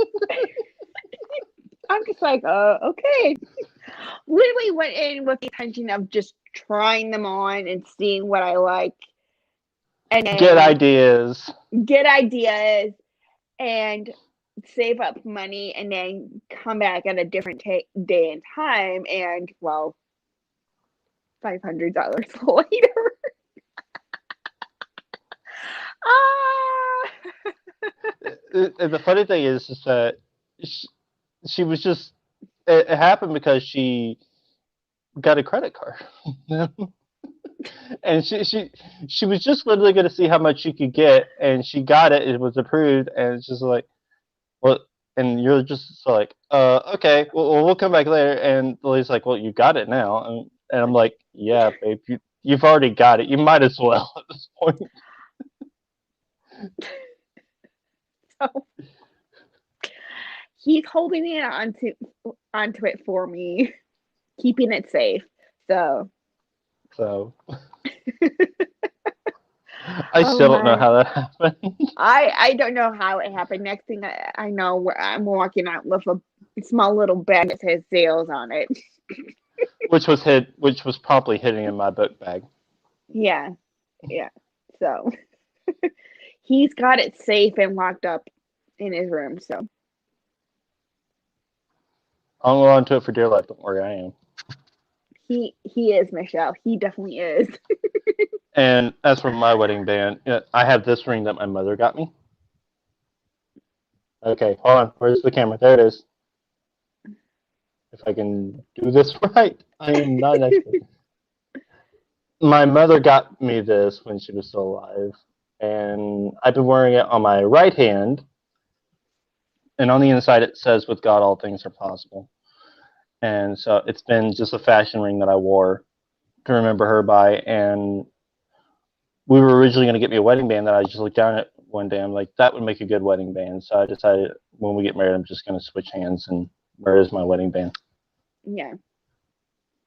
I'm just like, okay. Literally went in with the intention of just trying them on and seeing what I like. And then get ideas and save up money and then come back at a different day and time, and well, $500 later. The funny thing is that she was just, it happened because she got a credit card. And she was just literally going to see how much she could get, and she got it. It was approved, and it's just like, well, and you're just so like, okay, well, we'll come back later. And the lady's like, well, you got it now, and I'm like, yeah, babe, You've already got it. You might as well at this point. So he's holding it onto it for me, keeping it safe. So I oh still don't know my. how that happened. I don't know how it happened. Next thing I know, I'm walking out with a small little bag that says sales on it. which was promptly hidden in my book bag. Yeah, yeah. So he's got it safe and locked up in his room. So I'll hold on to it for dear life. Don't worry, I am. he is, Michelle. He definitely is. And as for my wedding band, I have this ring that my mother got me. Okay, hold on. Where's the camera? There it is. If I can do this right, I am not an expert. My mother got me this when she was still alive, and I've been wearing it on my right hand, and on the inside it says, "With God, all things are possible." And so it's been just a fashion ring that I wore to remember her by. And we were originally going to get me a wedding band that I just looked down at one day. I'm like, that would make a good wedding band. So I decided when we get married, I'm just going to switch hands and where is my wedding band? Yeah,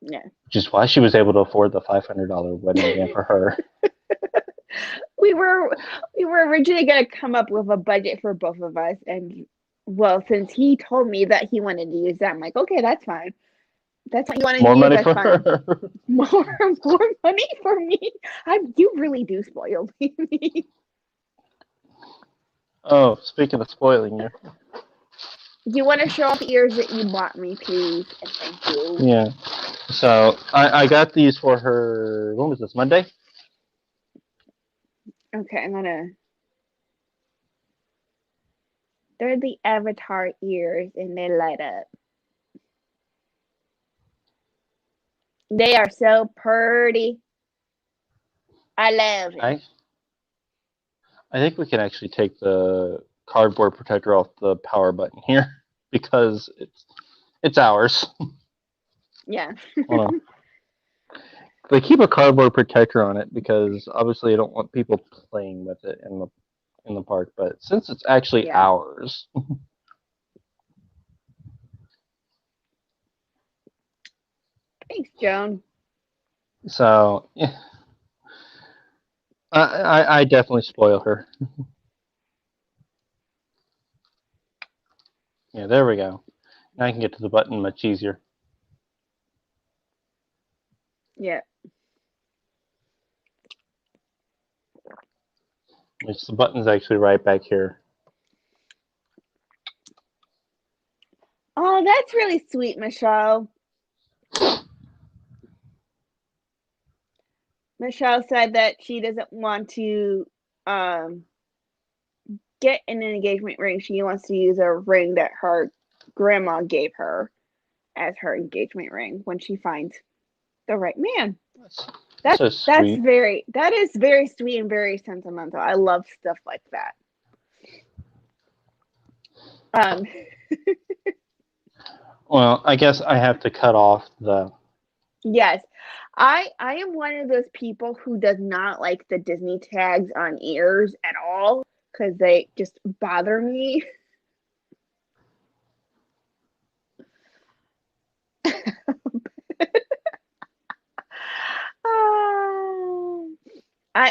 yeah. Which is why she was able to afford the $500 wedding band for her. We were originally gonna come up with a budget for both of us, and well, since he told me that he wanted to use that, I'm like, okay, that's fine. That's what you wanted to More use. money That's for fine. her. More money for me. You really do spoil me. Oh, speaking of spoiling you. You want to show off the ears that you bought me, please, and thank you. Yeah. So I got these for her. When was this? Monday? Okay, I'm gonna. They're the Avatar ears, and they light up. They are so pretty. I love it. I think we can actually take the cardboard protector off the power button here because it's ours. Yeah. Hold on. They keep a cardboard protector on it because obviously I don't want people playing with it in the park. But since it's actually Yeah. ours, Thanks, Joan. so yeah, I definitely spoil her. Yeah, there we go. Now I can get to the button much easier. Yeah. Which the button's actually right back here. Oh, that's really sweet, Michelle. Michelle said that she doesn't want to um, get an engagement ring. She wants to use a ring that her grandma gave her as her engagement ring when she finds the right man. That's so sweet. That is very sweet and very sentimental. I love stuff like that. Um, Well, I guess I have to cut off the. yes, I am one of those people who does not like the Disney tags on ears at all because they just bother me.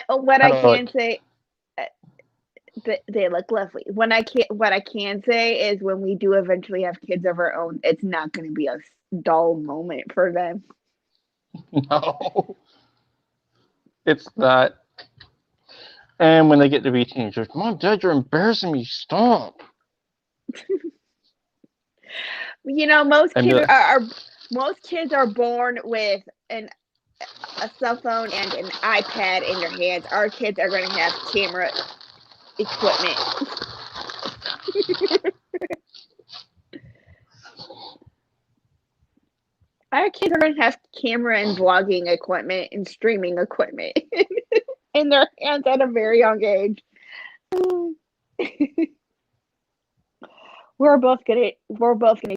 What How I do I can like? say, uh, they look lovely. What I can say is when we do eventually have kids of our own, it's not going to be a dull moment for them. No, it's not. And when they get to be teenagers, Mom, Dad, you're embarrassing me. Stop. You know, And be like, most kids are born with a cell phone and an iPad in their hands. Our kids are going to have camera equipment. Our kids are going to have camera and vlogging equipment and streaming equipment in their hands at a very young age. We're both gonna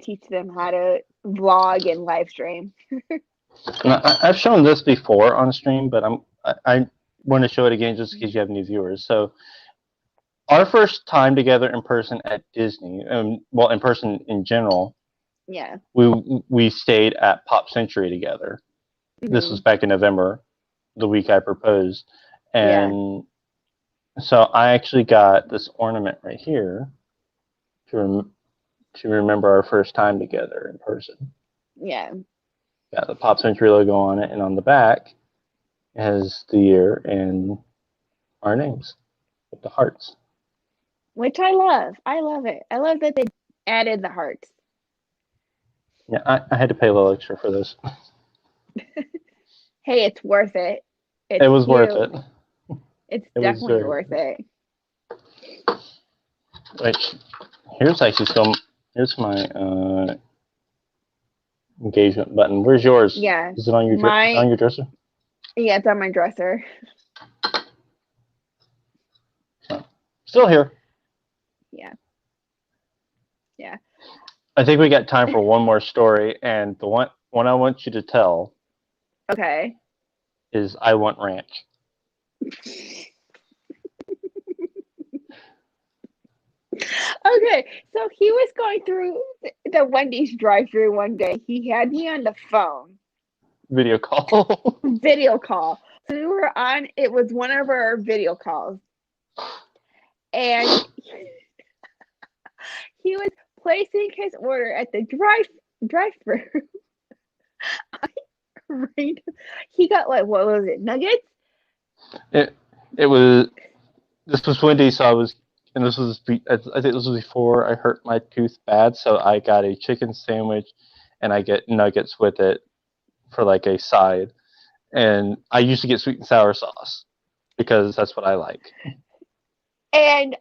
teach them how to vlog and live stream. I've shown this before on stream, but I want to show it again just in case you have new viewers. So our first time together in person at Disney, well, in person in general, Yeah. we stayed at Pop Century together. This was back in November, the week I proposed, and so I actually got this ornament right here to remember our first time together in person. Yeah. Got the Pop Century logo on it, and on the back it has the year and our names with the hearts. Which I love. I love it. I love that they added the hearts. Yeah, I had to pay a little extra for this. Hey, it's worth it. It's it was cute. worth it. It's definitely worth it. Wait, here's my engagement button. Where's yours? Yeah. Is it on your dresser? Yeah, it's on my dresser. Still here. Yeah. Yeah. I think we got time for one more story, and the one I want you to tell. Okay. Is I want ranch. Okay, so he was going through the Wendy's drive-thru one day. He had me on the phone. Video call. Video call. So we were on, it was one of our video calls. And he was placing his order at the drive-thru. He got like, what was it, nuggets? It was, this was Wendy's, so I was, and this was, I think this was before I hurt my tooth bad, so I got a chicken sandwich, and I get nuggets with it for like a side, and I usually get sweet and sour sauce because that's what I like. And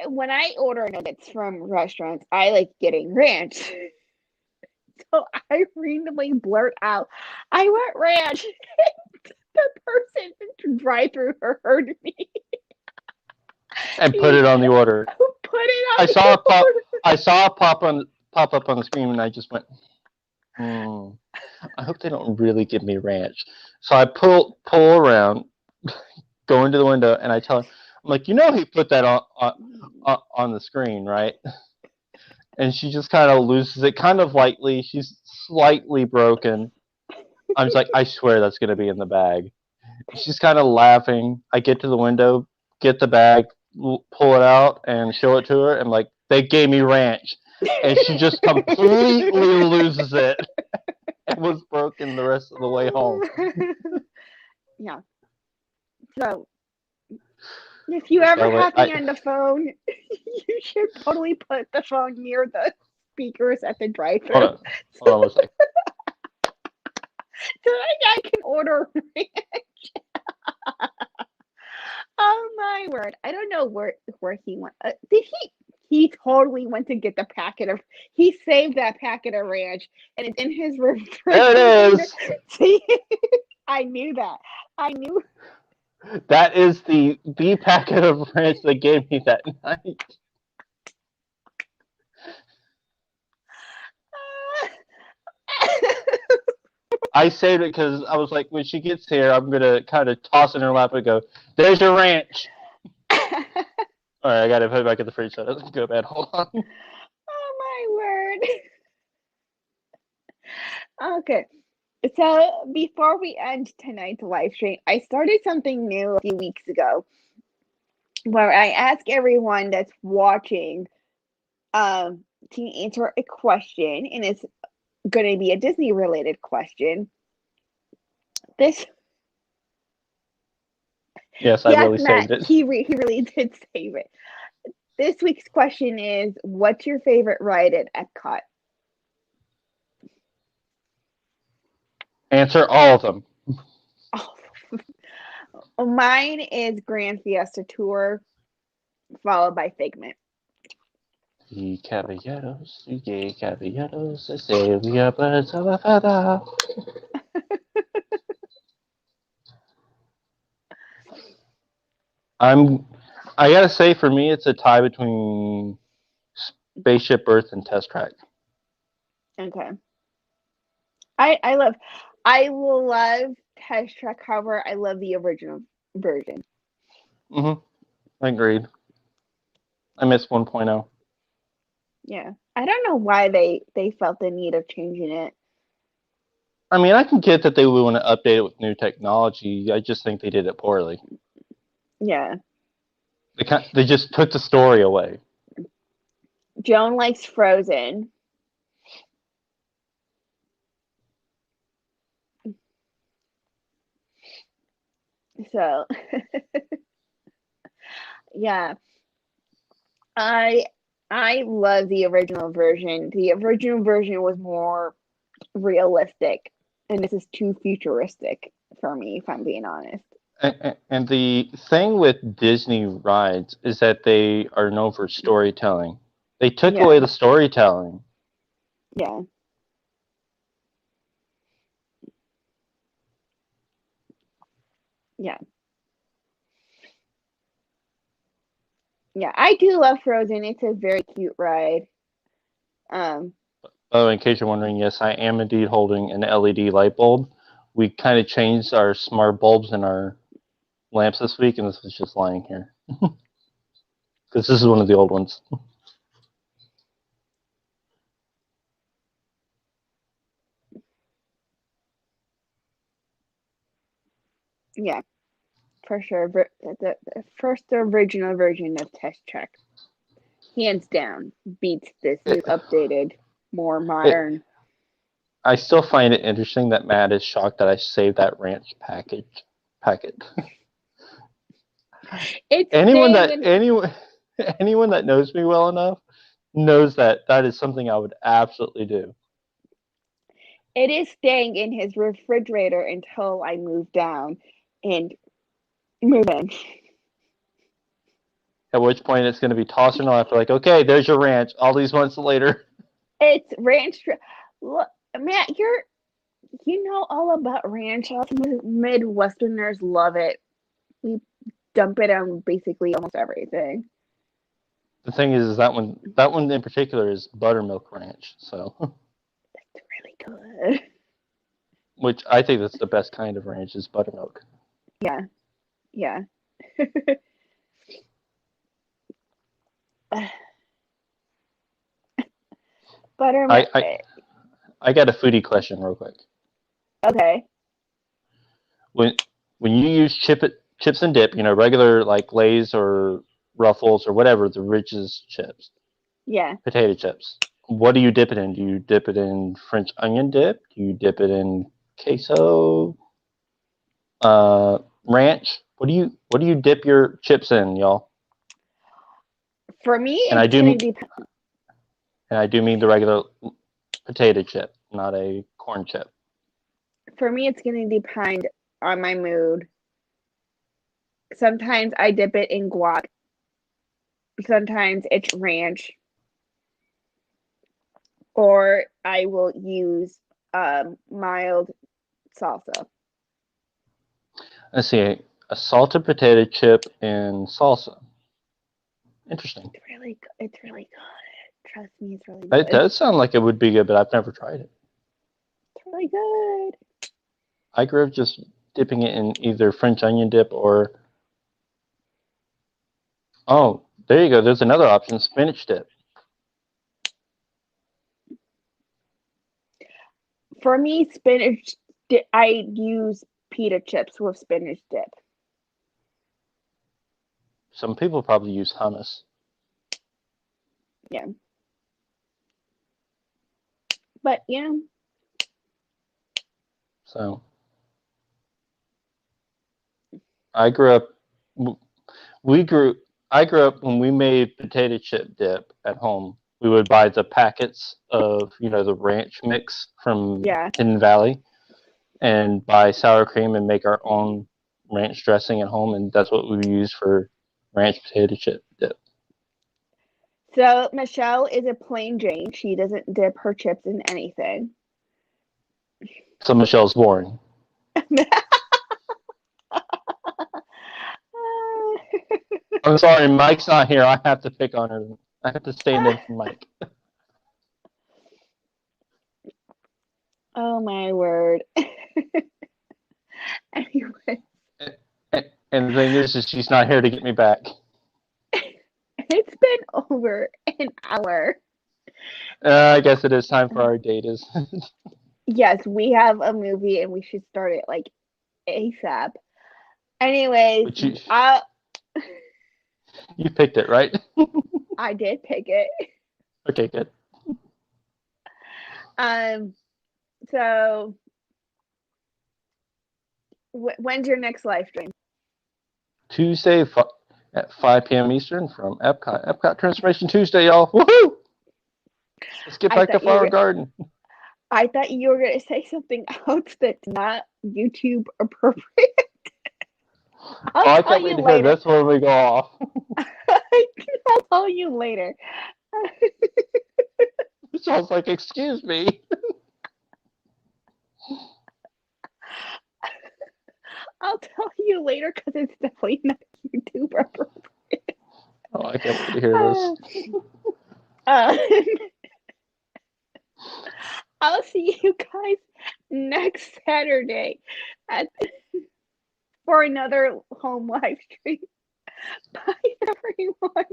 when I order nuggets from restaurants, I like getting ranch. So I randomly blurt out, I want ranch. The person in the drive-thru heard me. And put it on the order. Put it on I saw it pop up on the screen, and I just went, I hope they don't really give me ranch. So I pull around, go into the window, and I tell her, I'm like, he put that on the screen, right? And she just kind of loses it, kind of lightly. She's slightly broken. I'm just like, I swear that's going to be in the bag. She's kind of laughing. I get to the window, get the bag, pull it out, and show it to her. I'm like, they gave me ranch. And she just completely loses it. It was broken the rest of the way home. Yeah. So, if you ever have me on the phone, you should totally put the phone near the speakers at the drive-thru. Hold on one second. So I can order ranch. Oh my word! I don't know where he went. Did he? He totally went to get the packet of. He saved that packet of ranch, and it's in his refrigerator. There it is. See, I knew that. I knew. That is the packet of ranch they gave me that night. I saved it because I was like, when she gets here, I'm going to kind of toss it in her lap and go, there's your ranch. All right, I got to put it back in the fridge so it doesn't go bad. Hold on. Oh, my word. Okay. So before we end tonight's live stream, I started something new a few weeks ago where I ask everyone that's watching to answer a question, and it's going to be a Disney related question. Yes, I really saved it. He really did save it. This week's question is, what's your favorite ride at Epcot? Answer all of them. Mine is Grand Fiesta Tour, followed by Figment. Y caballeros, se servia birds of a feather. I gotta say, for me, it's a tie between Spaceship Earth and Test Track. Okay. I will love Test Track. However, I love the original version. Mm-hmm. Agreed. I miss 1.0. Yeah, I don't know why they felt the need of changing it. I mean, I can get that they would want to update it with new technology. I just think they did it poorly. Yeah, They just took the story away. Joan likes Frozen. So yeah, I I love the original version. The original version was more realistic, and this is too futuristic for me, if I'm being honest. And the thing with Disney rides is that they are known for storytelling. They took away Yeah, the storytelling. yeah, yeah, yeah. I do love Frozen. It's a very cute ride. Um, Oh, in case you're wondering, yes, I am indeed holding an LED light bulb. We kind of changed our smart bulbs and our lamps this week, and this was just lying here. Because this is one of the old ones. yeah, for sure. The first original version of Test Track, hands down, beats this new It, updated, more it, modern. I still find it interesting that Matt is shocked that I saved that ranch packet. It's anyone staying that in. anyone anyone that knows me well enough knows that that is something I would absolutely do. It is staying in his refrigerator until I move down and move in. At which point it's going to be tossing off like, okay, there's your ranch. All these months later, It's ranch. Look, Matt, you know all about ranch. Us Midwesterners love it. We dump it on basically almost everything. the thing is that one in particular is buttermilk ranch. So, It's really good. which I think that's the best kind of ranch is buttermilk. Yeah, yeah. I Buttermilk. I, I got a foodie question real quick. Okay. When when you use chips and dip, regular like Lay's or Ruffles or whatever the richest chips, Yeah. potato chips. What do you dip it in? Do you dip it in French onion dip? Do you dip it in queso? Ranch? What do you dip your chips in, y'all? For me, And I it's do gonna mean be. and I do mean the regular potato chip, not a corn chip. For me, it's gonna depend on my mood. Sometimes I dip it in guac. Sometimes it's ranch, or I will use mild salsa. Let's see, a salted potato chip and salsa. Interesting. It's really good. Trust me, it's really It good. does sound like it would be good, but I've never tried it. It's really good. I grew up just dipping it in either French onion dip or oh, there you go. There's another option, spinach dip. For me, spinach. I use pita chips with spinach dip. Some people probably use hummus. Yeah, but So I grew up. We grew. I grew up when we made potato chip dip at home. We would buy the packets of the ranch mix from yeah. Hidden Valley and buy sour cream and make our own ranch dressing at home, and that's what we use for ranch potato chip dip. So Michelle is a plain Jane. She doesn't dip her chips in anything. So Michelle's boring. I'm sorry, Mike's not here. I have to pick on her. I have to stand in for Mike. Oh my word. Anyway, And the thing is she's not here to get me back. it's been over an hour. I guess it is time for our date. Is Yes, we have a movie and we should start it like ASAP. Anyways, but you picked it, right? I did pick it. Okay, good. So when's your next live stream? Tuesday at 5 p.m. Eastern from Epcot. Epcot Transformation Tuesday, y'all. Woohoo! Let's get back to Flower Garden. I thought you were gonna say something else that's not YouTube appropriate. I can't wait to hear this when we go off. I'll tell you later. It sounds like, excuse me. I'll tell you later because it's definitely not YouTube appropriate. Oh, I can't wait to hear this. I'll see you guys next Saturday for another home live stream. Bye, everyone.